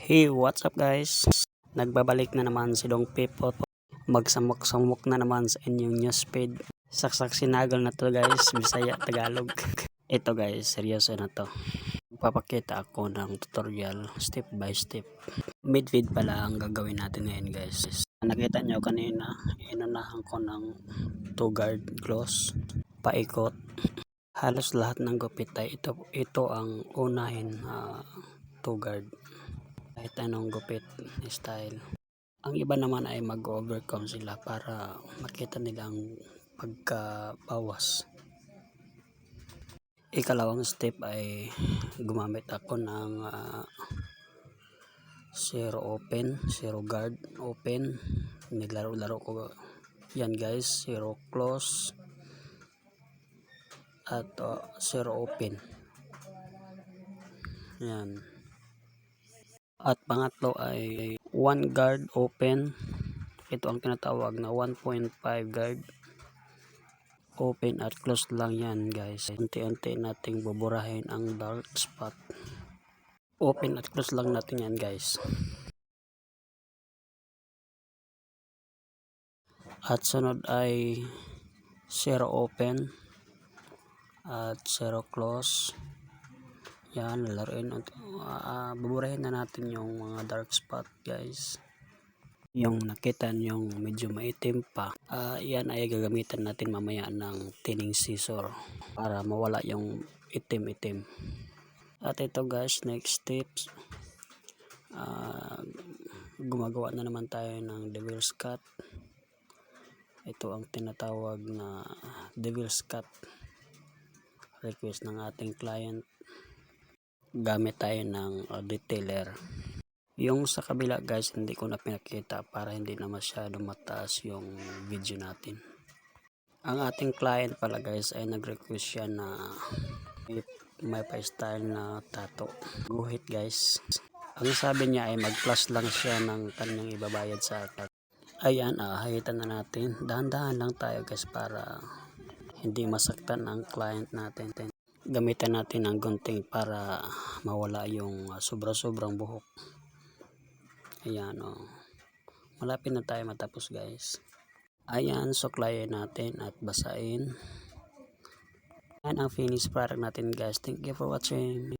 Hey, what's up guys? Nagbabalik na naman si Dong Pipot. Magsamok-samok na naman sa inyong newsfeed. Saksak sinagal na to guys, Bisaya, Tagalog. Ito guys, seryoso na to. Papakita ako ng tutorial step by step. Mid-feed pala ang gagawin natin ngayon guys. Nakita nyo kanina, inunahan ko ng 2 guard close, paikot. Halos lahat ng gupit ay ito ang unahin, 2 guard. Kahit anong gupit style. Ang iba naman ay mag-overcome sila para makita nilang pagkabawas. Ikalawang step ay gumamit ako ng zero open, zero guard open. Niglaro-laro ko yan guys, zero close at zero open. Yan. At pangatlo ay 1 guard open. Ito ang tinatawag na 1.5 guard open at close lang yan guys. Unti-unti nating buburahin ang dark spot. Open at close lang natin yan guys. At sunod ay 0 open at 0 close. Yan, lalaruin. Buburahin na natin yung mga dark spot guys. Yung nakita nyong medyo maitim pa, yan ay gagamitan natin mamaya ng tinning scissor para mawala yung itim-itim. At ito guys, next steps, gumagawa na naman tayo ng devil's cut. Ito ang tinatawag na devil's cut, request ng ating client. Gamit tayo ng detailer. Yung sa kabila guys, hindi ko na pinakita para hindi na masyado mataas yung video natin. Ang ating client pala guys ay nag-request siya na may pa-style na tattoo. Guhit guys. Ang sabi niya ay mag-plus lang siya ng kanyang ibabayad sa akin. Ayan, hahitan na natin. Dahan-dahan lang tayo guys para hindi masaktan ang client natin. Gamitan natin ng gunting para mawala yung sobra-sobrang buhok. Ayan malapit na tayo matapos guys. Ayan, suklayin natin at basain. Ayan ang finished product natin guys. Thank you for watching.